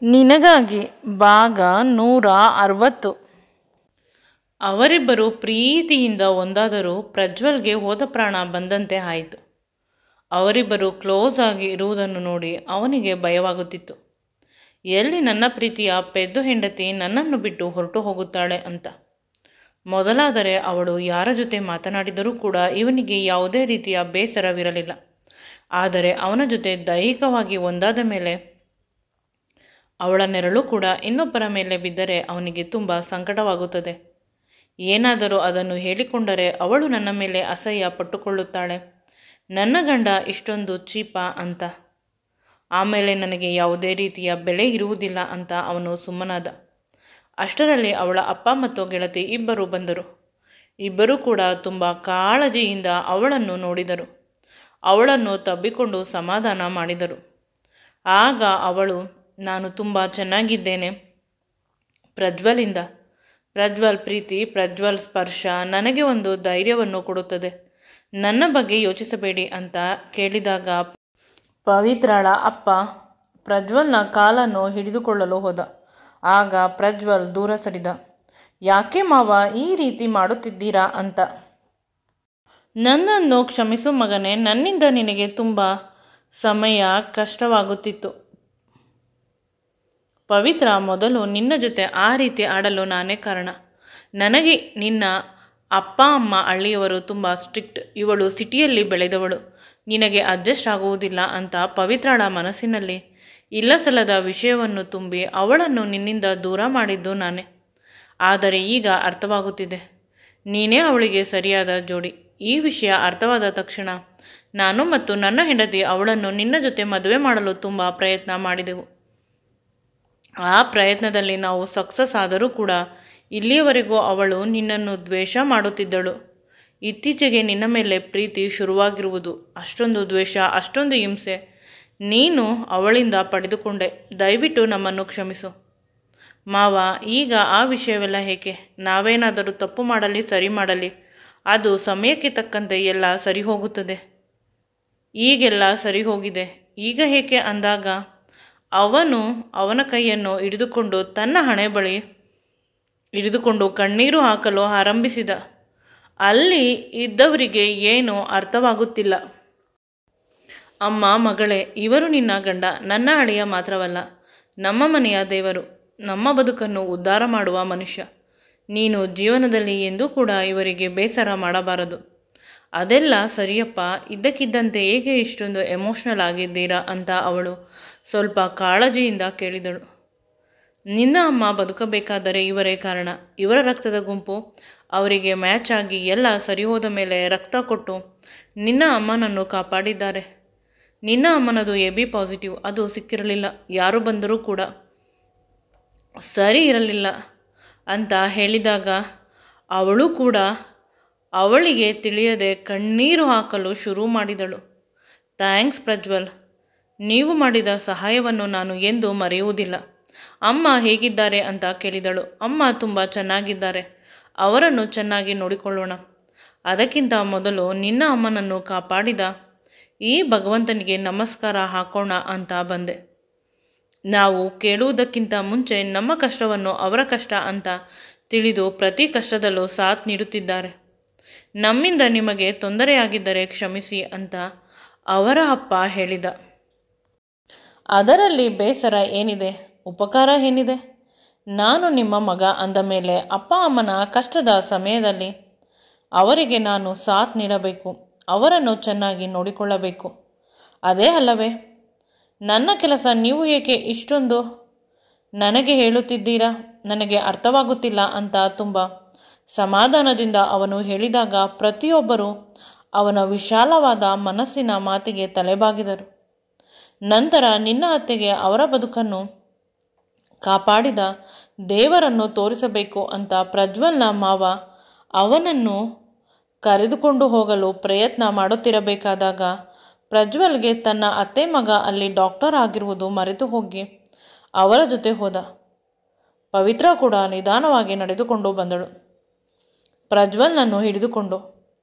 ನಿನಗಾಗಿ ಭಾಗ 160. ಅವರಿಬ್ಬರು ಪ್ರೀತಿಯಿಂದ ಒಂದಾದರೂ ಪ್ರಜ್ವಲ್ಗೆ ಹೋದ ಪ್ರಾಣ ಬಂದಂತೆ ಆಯಿತು. ಅವರಿಬ್ಬರು ಕ್ಲೋಸ್ ಆಗಿ ಇರುವುದನ್ನು ನೋಡಿ ಅವನಿಗೆ ಭಯವಾಗುತ್ತಿತ್ತು. ಎಲ್ಲಿ ನನ್ನ ಪ್ರೀತಿಯ ಪೆದ್ದು ಹೆಂಡತಿ ನನ್ನನ್ನು ಬಿಟ್ಟು ಹೊರಟು ಹೋಗುತ್ತಾಳೆ ಅಂತ. ಮೊದಲಾದರೆ ಅವಳು ಯಾರ ಜೊತೆ ಮಾತನಾಡಿದರೂ ಕೂಡ ಇವನಿಗೆ ಯಾವುದೇ ರೀತಿಯ ಬೇಸರವಿರಲಿಲ್ಲ. ಆದರೆ ಅವನ ಜೊತೆ ದೈಹಿಕವಾಗಿ ಒಂದಾದ ಮೇಲೆ ಅವಳ ನೆರಳು ಕೂಡ ಇನ್ನೊಬ್ಬರ ಮೇಲೆ ಬಿದ್ದರೆ ಅವನಿಗೆ ತುಂಬ ಸಂಕಟವಾಗುತ್ತದೆ. ಏನಾದರೂ ಅದನ್ನು ಹೇಳಿಕೊಂಡರೆ ಅವಳು ನನ್ನ ಮೇಲೆ ಅಸಹ್ಯ ಪಟ್ಟುಕೊಳ್ಳುತ್ತಾಳೆ, ನನ್ನ ಗಂಡ ಇಷ್ಟೊಂದು ಚೀಪ ಅಂತ. ಆಮೇಲೆ ನನಗೆ ಯಾವುದೇ ರೀತಿಯ ಬೆಲೆ ಇರುವುದಿಲ್ಲ ಅಂತ ಅವನು ಸುಮ್ಮನಾದ. ಅಷ್ಟರಲ್ಲಿ ಅವಳ ಅಪ್ಪ ಮತ್ತು ಗೆಳತಿ ಇಬ್ಬರು ಬಂದರು. ಇಬ್ಬರೂ ಕೂಡ ತುಂಬ ಕಾಳಜಿಯಿಂದ ಅವಳನ್ನು ನೋಡಿದರು. ಅವಳನ್ನು ತಬ್ಬಿಕೊಂಡು ಸಮಾಧಾನ ಮಾಡಿದರು. ಆಗ ಅವಳು, ನಾನು ತುಂಬ ಚೆನ್ನಾಗಿದ್ದೇನೆ ಪ್ರಜ್ವಲಿಂದ. ಪ್ರಜ್ವಲ್ ಪ್ರೀತಿ, ಪ್ರಜ್ವಲ್ ಸ್ಪರ್ಶ ನನಗೆ ಒಂದು ಧೈರ್ಯವನ್ನು ಕೊಡುತ್ತದೆ. ನನ್ನ ಬಗ್ಗೆ ಯೋಚಿಸಬೇಡಿ ಅಂತ ಕೇಳಿದಾಗ ಪವಿತ್ರಳ ಅಪ್ಪ ಪ್ರಜ್ವಲ್ನ ಕಾಲನ್ನು ಹಿಡಿದುಕೊಳ್ಳಲು ಹೋದ. ಆಗ ಪ್ರಜ್ವಲ್ ದೂರ ಸರಿದ. ಯಾಕೆ ಮಾವ ಈ ರೀತಿ ಮಾಡುತ್ತಿದ್ದೀರಾ ಅಂತ. ನನ್ನನ್ನು ಕ್ಷಮಿಸು ಮಗನೇ, ನನ್ನಿಂದ ನಿನಗೆ ತುಂಬ ಸಮಯ ಕಷ್ಟವಾಗುತ್ತಿತ್ತು. ಪವಿತ್ರ, ಮೊದಲು ನಿನ್ನ ಜೊತೆ ಆ ರೀತಿ ಆಡಲು ನಾನೇ ಕಾರಣ. ನನಗೆ ನಿನ್ನ ಅಪ್ಪ ಅಮ್ಮ ಹಳ್ಳಿಯವರು ತುಂಬ ಸ್ಟ್ರಿಕ್ಟ್. ಇವಳು ಸಿಟಿಯಲ್ಲಿ ಬೆಳೆದವಳು, ನಿನಗೆ ಅಡ್ಜಸ್ಟ್ ಆಗುವುದಿಲ್ಲ ಅಂತ ಪವಿತ್ರಳ ಮನಸ್ಸಿನಲ್ಲಿ ಇಲ್ಲಸಲ್ಲದ ವಿಷಯವನ್ನು ತುಂಬಿ ಅವಳನ್ನು ನಿನ್ನಿಂದ ದೂರ ಮಾಡಿದ್ದು ನಾನೇ. ಆದರೆ ಈಗ ಅರ್ಥವಾಗುತ್ತಿದೆ, ನೀನೇ ಅವಳಿಗೆ ಸರಿಯಾದ ಜೋಡಿ. ಈ ವಿಷಯ ಅರ್ಥವಾದ ತಕ್ಷಣ ನಾನು ಮತ್ತು ನನ್ನ ಹೆಂಡತಿ ಅವಳನ್ನು ನಿನ್ನ ಜೊತೆ ಮದುವೆ ಮಾಡಲು ತುಂಬ ಪ್ರಯತ್ನ ಮಾಡಿದೆವು. ಆ ಪ್ರಯತ್ನದಲ್ಲಿ ನಾವು ಸಕ್ಸಸ್ ಆದರೂ ಕೂಡ ಇಲ್ಲಿಯವರೆಗೂ ಅವಳು ನಿನ್ನನ್ನು ದ್ವೇಷ ಮಾಡುತ್ತಿದ್ದಳು. ಇತ್ತೀಚೆಗೆ ನಿನ್ನ ಮೇಲೆ ಪ್ರೀತಿ ಶುರುವಾಗಿರುವುದು. ಅಷ್ಟೊಂದು ದ್ವೇಷ, ಅಷ್ಟೊಂದು ಹಿಂಸೆ ನೀನು ಅವಳಿಂದ ಪಡೆದುಕೊಂಡೆ. ದಯವಿಟ್ಟು ನಮ್ಮನ್ನು ಕ್ಷಮಿಸು ಮಾವ. ಈಗ ಆ ವಿಷಯವೆಲ್ಲ ಏಕೆ? ನಾವೇನಾದರೂ ತಪ್ಪು ಮಾಡಲಿ, ಸರಿ ಮಾಡಲಿ, ಅದು ಸಮಯಕ್ಕೆ ತಕ್ಕಂತೆ ಎಲ್ಲ ಸರಿ ಹೋಗುತ್ತದೆ. ಈಗೆಲ್ಲ ಸರಿ ಹೋಗಿದೆ, ಈಗ ಏಕೆ ಅಂದಾಗ ಅವನು ಅವನ ಕೈಯನ್ನು ಹಿಡಿದುಕೊಂಡು ತನ್ನ ಹಣೆ ಬಳಿ ಹಿಡಿದುಕೊಂಡು ಕಣ್ಣೀರು ಹಾಕಲು ಆರಂಭಿಸಿದ. ಅಲ್ಲಿ ಇದ್ದವರಿಗೆ ಏನೂ ಅರ್ಥವಾಗುತ್ತಿಲ್ಲ. ಅಮ್ಮ, ಮಗಳೇ, ಇವರು ನಿನ್ನ ಗಂಡ, ನನ್ನ ಅಳಿಯ ಮಾತ್ರವಲ್ಲ, ನಮ್ಮ ಮನೆಯ ದೇವರು, ನಮ್ಮ ಬದುಕನ್ನು ಉದ್ಧಾರ ಮಾಡುವ ಮನುಷ್ಯ. ನೀನು ಜೀವನದಲ್ಲಿ ಎಂದೂ ಕೂಡ ಇವರಿಗೆ ಬೇಸರ ಮಾಡಬಾರದು. ಅದೆಲ್ಲ ಸರಿಯಪ್ಪ, ಇದ್ದಕ್ಕಿದ್ದಂತೆ ಹೇಗೆ ಇಷ್ಟೊಂದು ಎಮೋಷ್ನಲ್ ಆಗಿದ್ದೀರಾ ಅಂತ ಅವಳು ಸ್ವಲ್ಪ ಕಾಳಜಿಯಿಂದ ಕೇಳಿದಳು. ನಿನ್ನ ಅಮ್ಮ ಬದುಕಬೇಕಾದರೆ ಇವರೇ ಕಾರಣ. ಇವರ ರಕ್ತದ ಗುಂಪು ಅವರಿಗೆ ಮ್ಯಾಚ್ ಆಗಿ ಎಲ್ಲ ಸರಿ ಹೋದ ಮೇಲೆ ರಕ್ತ ಕೊಟ್ಟು ನಿನ್ನ ಅಮ್ಮನನ್ನು ಕಾಪಾಡಿದ್ದಾರೆ. ನಿನ್ನ ಅಮ್ಮನದು AB ಪಾಸಿಟಿವ್, ಅದು ಸಿಕ್ಕಿರಲಿಲ್ಲ. ಯಾರು ಬಂದರೂ ಕೂಡ ಸರಿ ಇರಲಿಲ್ಲ ಅಂತ ಹೇಳಿದಾಗ ಅವಳು ಕೂಡ ಅವಳಿಗೆ ತಿಳಿಯದೆ ಕಣ್ಣೀರು ಹಾಕಲು ಶುರು ಮಾಡಿದಳು. ಥ್ಯಾಂಕ್ಸ್ ಪ್ರಜ್ವಲ್, ನೀವು ಮಾಡಿದ ಸಹಾಯವನ್ನು ನಾನು ಎಂದೂ ಮರೆಯುವುದಿಲ್ಲ. ಅಮ್ಮ ಹೇಗಿದ್ದಾರೆ ಅಂತ ಕೇಳಿದಳು. ಅಮ್ಮ ತುಂಬ ಚೆನ್ನಾಗಿದ್ದಾರೆ, ಅವರನ್ನು ಚೆನ್ನಾಗಿ ನೋಡಿಕೊಳ್ಳೋಣ. ಅದಕ್ಕಿಂತ ಮೊದಲು ನಿನ್ನ ಅಮ್ಮನನ್ನು ಕಾಪಾಡಿದ ಈ ಭಗವಂತನಿಗೆ ನಮಸ್ಕಾರ ಹಾಕೋಣ ಅಂತ ಬಂದೆ. ನಾವು ಕೇಳುವುದಕ್ಕಿಂತ ಮುಂಚೆ ನಮ್ಮ ಕಷ್ಟವನ್ನು ಅವರ ಕಷ್ಟ ಅಂತ ತಿಳಿದು ಪ್ರತಿ ಕಷ್ಟದಲ್ಲೂ ಸಾಥ್ ನೀಡುತ್ತಿದ್ದಾರೆ. ನಮ್ಮಿಂದ ನಿಮಗೆ ತೊಂದರೆಯಾಗಿದ್ದರೆ ಕ್ಷಮಿಸಿ ಅಂತ ಅವರ ಅಪ್ಪ ಹೇಳಿದ. ಅದರಲ್ಲಿ ಬೇಸರ ಏನಿದೆ, ಉಪಕಾರ ಏನಿದೆ? ನಾನು ನಿಮ್ಮ ಮಗ ಅಂದ ಮೇಲೆ ಅಪ್ಪ ಅಮ್ಮನ ಕಷ್ಟದ ಸಮಯದಲ್ಲಿ ಅವರಿಗೆ ನಾನು ಸಾಥ್ ನೀಡಬೇಕು, ಅವರನ್ನು ಚೆನ್ನಾಗಿ ನೋಡಿಕೊಳ್ಳಬೇಕು. ಅದೇ ಅಲ್ಲವೇ ನನ್ನ ಕೆಲಸ. ನೀವು ಏಕೆ ಇಷ್ಟೊಂದು ನನಗೆ ಹೇಳುತ್ತಿದ್ದೀರಾ? ನನಗೆ ಅರ್ಥವಾಗುತ್ತಿಲ್ಲ ಅಂತ ತುಂಬ ಸಮಾಧಾನದಿಂದ ಅವನು ಹೇಳಿದಾಗ ಪ್ರತಿಯೊಬ್ಬರೂ ಅವನ ವಿಶಾಲವಾದ ಮನಸ್ಸಿನ ಮಾತಿಗೆ ತಲೆಬಾಗಿದರು. ನಂತರ ನಿನ್ನ ಅತ್ತೆಗೆ ಅವರ ಬದುಕನ್ನು ಕಾಪಾಡಿದ ದೇವರನ್ನು ತೋರಿಸಬೇಕು ಅಂತ ಪ್ರಜ್ವಲ್ನ ಮಾವ ಅವನನ್ನು ಕರೆದುಕೊಂಡು ಹೋಗಲು ಪ್ರಯತ್ನ ಮಾಡುತ್ತಿರಬೇಕಾದಾಗ ಪ್ರಜ್ವಲ್ಗೆ ತನ್ನ ಅತ್ತೆ ಮಗ ಅಲ್ಲಿ ಡಾಕ್ಟರ್ ಆಗಿರುವುದು ಮರೆತು ಹೋಗಿ ಅವರ ಜೊತೆ ಹೋದ. ಪವಿತ್ರ ಕೂಡ ನಿಧಾನವಾಗಿ ನಡೆದುಕೊಂಡು ಬಂದಳು ಪ್ರಜ್ವಲ್ನನ್ನು ಹಿಡಿದುಕೊಂಡು.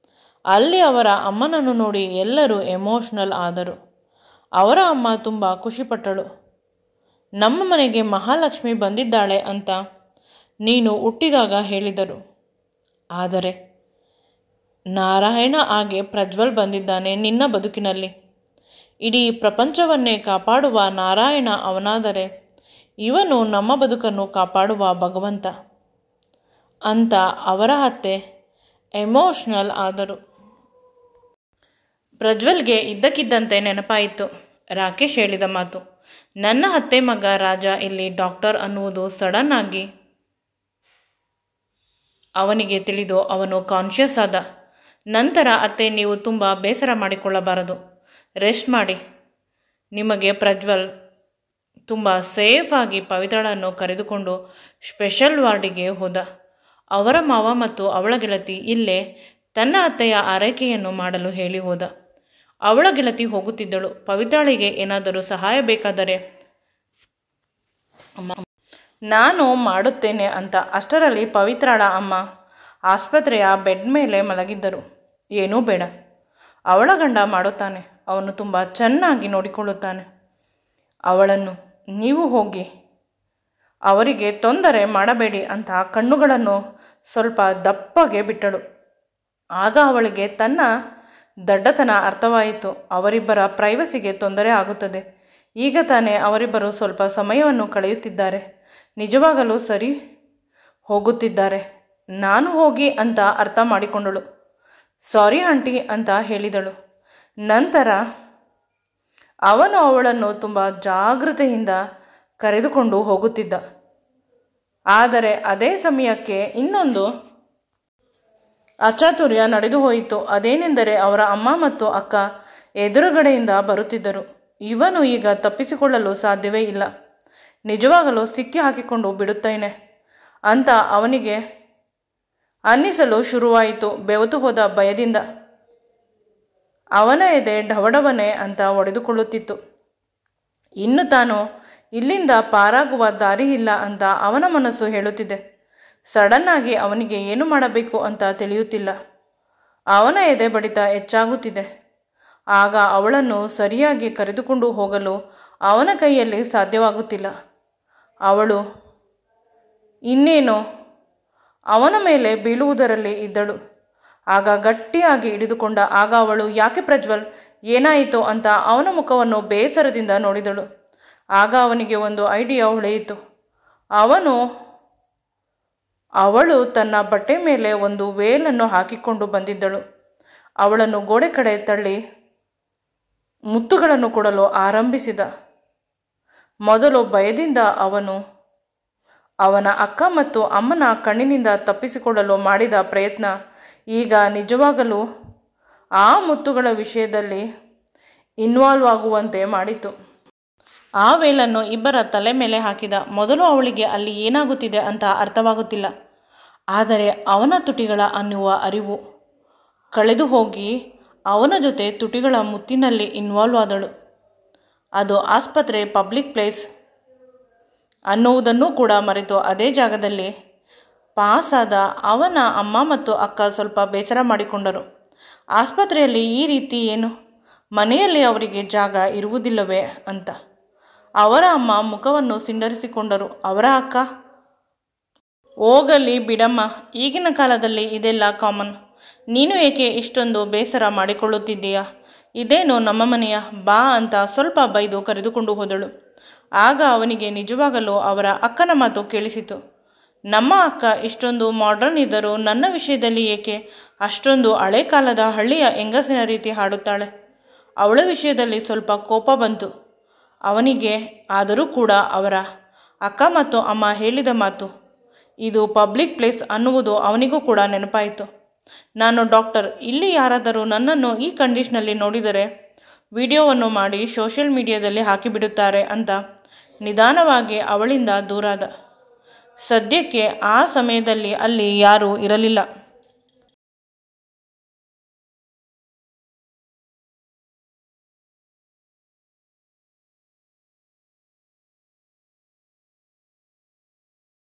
ಅಲ್ಲಿ ಅವರ ಅಮ್ಮನನ್ನು ನೋಡಿ ಎಲ್ಲರೂ ಎಮೋಷ್ನಲ್ ಆದರು. ಅವರ ಅಮ್ಮ ತುಂಬ ಖುಷಿಪಟ್ಟಳು. ನಮ್ಮ ಮನೆಗೆ ಮಹಾಲಕ್ಷ್ಮಿ ಬಂದಿದ್ದಾಳೆ ಅಂತ ನೀನು ಹುಟ್ಟಿದಾಗ ಹೇಳಿದರು. ಆದರೆ ನಾರಾಯಣ ಹಾಗೆ ಪ್ರಜ್ವಲ್ ಬಂದಿದ್ದಾನೆ ನಿನ್ನ ಬದುಕಿನಲ್ಲಿ. ಇಡೀ ಪ್ರಪಂಚವನ್ನೇ ಕಾಪಾಡುವ ನಾರಾಯಣ ಅವನಾದರೆ ಇವನು ನಮ್ಮ ಬದುಕನ್ನು ಕಾಪಾಡುವ ಭಗವಂತ ಅಂತ ಅವರ ಅತ್ತೆ ಎಮೋಷ್ನಲ್ ಆದರು. ಪ್ರಜ್ವಲ್ಗೆ ಇದ್ದಕ್ಕಿದ್ದಂತೆ ನೆನಪಾಯಿತು ರಾಕೇಶ್ ಹೇಳಿದ ಮಾತು. ನನ್ನ ಅತ್ತೆ ಮಗ ರಾಜ ಇಲ್ಲಿ ಡಾಕ್ಟರ್ ಅನ್ನುವುದು ಸಡನ್ ಆಗಿ ಅವನಿಗೆ ತಿಳಿದು ಅವನು ಕಾನ್ಷಿಯಸ್ ಆದ. ನಂತರ ಅತ್ತೆ, ನೀವು ತುಂಬ ಬೇಸರ ಮಾಡಿಕೊಳ್ಳಬಾರದು, ರೆಸ್ಟ್ ಮಾಡಿ. ನಿಮಗೆ ಪ್ರಜ್ವಲ್ ತುಂಬ ಸೇಫಾಗಿ ಪವಿತ್ರಳನ್ನು ಕರೆದುಕೊಂಡು ಸ್ಪೆಷಲ್ ವಾರ್ಡಿಗೆ ಹೋದ. ಅವರ ಮಾವ ಮತ್ತು ಅವಳ ಗೆಳತಿ ಇಲ್ಲೇ ತನ್ನ ಅತ್ತೆಯ ಆರೈಕೆಯನ್ನು ಮಾಡಲು ಹೇಳಿ ಹೋದ. ಅವಳ ಗೆಳತಿ ಹೋಗುತ್ತಿದ್ದಳು. ಪವಿತ್ರಳಿಗೆ ಏನಾದರೂ ಸಹಾಯ ಬೇಕಾದರೆ ನಾನು ಮಾಡುತ್ತೇನೆ ಅಂತ. ಅಷ್ಟರಲ್ಲಿ ಪವಿತ್ರಳ ಅಮ್ಮ ಆಸ್ಪತ್ರೆಯ ಬೆಡ್ ಮೇಲೆ ಮಲಗಿದ್ದರು. ಏನೂ ಬೇಡ, ಅವಳ ಗಂಡ ಮಾಡುತ್ತಾನೆ, ಅವನು ತುಂಬ ಚೆನ್ನಾಗಿ ನೋಡಿಕೊಳ್ಳುತ್ತಾನೆ ಅವಳನ್ನು, ನೀವು ಹೋಗಿ, ಅವರಿಗೆ ತೊಂದರೆ ಮಾಡಬೇಡಿ ಅಂತ ಕಣ್ಣುಗಳನ್ನು ಸ್ವಲ್ಪ ದಪ್ಪಗೆ ಬಿಟ್ಟಳು. ಆಗ ಅವಳಿಗೆ ತನ್ನ ದಡ್ಡತನ ಅರ್ಥವಾಯಿತು. ಅವರಿಬ್ಬರ ಪ್ರೈವಸಿಗೆ ತೊಂದರೆ ಆಗುತ್ತದೆ. ಈಗ ತಾನೇ ಅವರಿಬ್ಬರು ಸ್ವಲ್ಪ ಸಮಯವನ್ನು ಕಳೆಯುತ್ತಿದ್ದಾರೆ, ನಿಜವಾಗಲೂ ಸರಿ ಹೋಗುತ್ತಿದ್ದಾರೆ. ನಾನು ಹೋಗಿ ಅಂತ ಅರ್ಥ ಮಾಡಿಕೊಂಡಳು. ಸಾರಿ ಆಂಟಿ ಅಂತ ಹೇಳಿದಳು. ನಂತರ ಅವನು ಅವಳನ್ನು ತುಂಬ ಜಾಗೃತೆಯಿಂದ ಕರೆದುಕೊಂಡು ಹೋಗುತ್ತಿದ್ದ. ಆದರೆ ಅದೇ ಸಮಯಕ್ಕೆ ಇನ್ನೊಂದು ಅಚಾತುರ್ಯ ನಡೆದು ಹೋಯಿತು. ಅದೇನೆಂದರೆ ಅವರ ಅಮ್ಮ ಮತ್ತು ಅಕ್ಕ ಎದುರುಗಡೆಯಿಂದ ಬರುತ್ತಿದ್ದರು. ಇವನು ಈಗ ತಪ್ಪಿಸಿಕೊಳ್ಳಲು ಸಾಧ್ಯವೇ ಇಲ್ಲ, ನಿಜವಾಗಲೂ ಸಿಕ್ಕಿ ಹಾಕಿಕೊಂಡು ಬಿಡುತ್ತೇನೆ ಅಂತ ಅವನಿಗೆ ಅನ್ನಿಸಲು ಶುರುವಾಯಿತು. ಬೆವೆತು ಹೋದ ಭಯದಿಂದ ಅವನ ಎದೆ ಢವಢವನೆ ಅಂತ ಒಡೆದುಕೊಳ್ಳುತ್ತಿತ್ತು. ಇನ್ನು ತಾನು ಇಲ್ಲಿಂದ ಪಾರಾಗುವ ದಾರಿ ಇಲ್ಲ ಅಂತ ಅವನ ಮನಸ್ಸು ಹೇಳುತ್ತಿದೆ. ಸಡನ್ನಾಗಿ ಅವನಿಗೆ ಏನು ಮಾಡಬೇಕು ಅಂತ ತಿಳಿಯುತ್ತಿಲ್ಲ. ಅವನ ಎದೆ ಬಡಿತ ಹೆಚ್ಚಾಗುತ್ತಿದೆ. ಆಗ ಅವಳನ್ನು ಸರಿಯಾಗಿ ಕರೆದುಕೊಂಡು ಹೋಗಲು ಅವನ ಕೈಯಲ್ಲಿ ಸಾಧ್ಯವಾಗುತ್ತಿಲ್ಲ. ಅವಳು ಇನ್ನೇನೋ ಅವನ ಮೇಲೆ ಬೀಳುವುದರಲ್ಲಿ ಇದ್ದಳು. ಆಗ ಗಟ್ಟಿಯಾಗಿ ಹಿಡಿದುಕೊಂಡ. ಆಗ ಅವಳು, ಯಾಕೆ ಪ್ರಜ್ವಲ್, ಏನಾಯಿತು ಅಂತ ಅವನ ಮುಖವನ್ನು ಬೇಸರದಿಂದ ನೋಡಿದಳು. ಆಗ ಅವನಿಗೆ ಒಂದು ಐಡಿಯಾ ಹೊಳೆಯಿತು. ಅವಳು ತನ್ನ ಬಟ್ಟೆ ಮೇಲೆ ಒಂದು ವೇಲನ್ನು ಹಾಕಿಕೊಂಡು ಬಂದಿದ್ದಳು. ಅವಳನ್ನು ಗೋಡೆ ಕಡೆ ತಳ್ಳಿ ಮುತ್ತುಗಳನ್ನು ಕೊಡಲು ಆರಂಭಿಸಿದ. ಮೊದಲು ಭಯದಿಂದ ಅವನ ಅಕ್ಕ ಮತ್ತು ಅಮ್ಮನ ಕಣ್ಣಿನಿಂದ ತಪ್ಪಿಸಿಕೊಳ್ಳಲು ಮಾಡಿದ ಪ್ರಯತ್ನ ಈಗ ನಿಜವಾಗಲೂ ಆ ಮುತ್ತುಗಳ ವಿಷಯದಲ್ಲಿ ಇನ್ವಾಲ್ವ್ ಆಗುವಂತೆ ಮಾಡಿತು. ಆ ವೇಲನ್ನು ಇಬ್ಬರ ತಲೆ ಮೇಲೆ ಹಾಕಿದ. ಮೊದಲು ಅವಳಿಗೆ ಅಲ್ಲಿ ಏನಾಗುತ್ತಿದೆ ಅಂತ ಅರ್ಥವಾಗುತ್ತಿಲ್ಲ. ಆದರೆ ಅವನ ತುಟಿಗಳ ಅನ್ನುವ ಅರಿವು ಕಳೆದು ಹೋಗಿ ಅವನ ಜೊತೆ ತುಟಿಗಳ ಮುತ್ತಿನಲ್ಲಿ ಇನ್ವಾಲ್ವ್ ಆದಳು. ಅದು ಆಸ್ಪತ್ರೆ, ಪಬ್ಲಿಕ್ ಪ್ಲೇಸ್ ಅನ್ನುವುದನ್ನು ಕೂಡ ಮರೆತು ಅದೇ ಜಾಗದಲ್ಲಿ ಪಾಸಾದ ಅವನ ಅಮ್ಮ ಮತ್ತು ಅಕ್ಕ ಸ್ವಲ್ಪ ಬೇಸರ ಮಾಡಿಕೊಂಡರು. ಆಸ್ಪತ್ರೆಯಲ್ಲಿ ಈ ರೀತಿ ಏನು, ಮನೆಯಲ್ಲಿ ಅವರಿಗೆ ಜಾಗ ಇರುವುದಿಲ್ಲವೇ ಅಂತ ಅವರ ಅಮ್ಮ ಮುಖವನ್ನು ಸಿಂಡರಿಸಿಕೊಂಡರು. ಅವರ ಅಕ್ಕ, ಹೋಗಲಿ ಬಿಡಮ್ಮ, ಈಗಿನ ಕಾಲದಲ್ಲಿ ಇದೆಲ್ಲ ಕಾಮನ್. ನೀನು ಏಕೆ ಇಷ್ಟೊಂದು ಬೇಸರ ಮಾಡಿಕೊಳ್ಳುತ್ತಿದ್ದೀಯಾ? ಇದೇನು ನಮ್ಮ ಮನೆಯ, ಬಾ ಅಂತ ಸ್ವಲ್ಪ ಬೈದು ಕರೆದುಕೊಂಡು ಹೋದಳು. ಆಗ ಅವನಿಗೆ ನಿಜವಾಗಲೂ ಅವರ ಅಕ್ಕನ ಮಾತು ಕೇಳಿಸಿತು. ನಮ್ಮ ಅಕ್ಕ ಇಷ್ಟೊಂದು ಮಾಡ್ರನ್ ಇದ್ದರೂ ನನ್ನ ವಿಷಯದಲ್ಲಿ ಏಕೆ ಅಷ್ಟೊಂದು ಹಳೆ ಕಾಲದ ಹಳ್ಳಿಯ ಹೆಂಗಸಿನ ರೀತಿ ಹಾಡುತ್ತಾಳೆ? ಅವಳ ವಿಷಯದಲ್ಲಿ ಸ್ವಲ್ಪ ಕೋಪ ಬಂತು ಅವನಿಗೆ. ಆದರೂ ಕೂಡ ಅವರ ಅಕ್ಕ ಮತ್ತು ಅಮ್ಮ ಹೇಳಿದ ಮಾತು, ಇದು ಪಬ್ಲಿಕ್ ಪ್ಲೇಸ್ ಅನ್ನುವುದು ಅವನಿಗೂ ಕೂಡ ನೆನಪಾಯಿತು. ನಾನು ಡಾಕ್ಟರ್, ಇಲ್ಲಿ ಯಾರಾದರೂ ನನ್ನನ್ನು ಈ ಕಂಡೀಷನಲ್ಲಿ ನೋಡಿದರೆ ವಿಡಿಯೋವನ್ನು ಮಾಡಿ ಸೋಷಿಯಲ್ ಮೀಡಿಯಾದಲ್ಲಿ ಹಾಕಿಬಿಡುತ್ತಾರೆ ಅಂತ ನಿಧಾನವಾಗಿ ಅವಳಿಂದ ದೂರಾದ. ಸದ್ಯಕ್ಕೆ ಆ ಸಮಯದಲ್ಲಿ ಅಲ್ಲಿ ಯಾರೂ ಇರಲಿಲ್ಲ.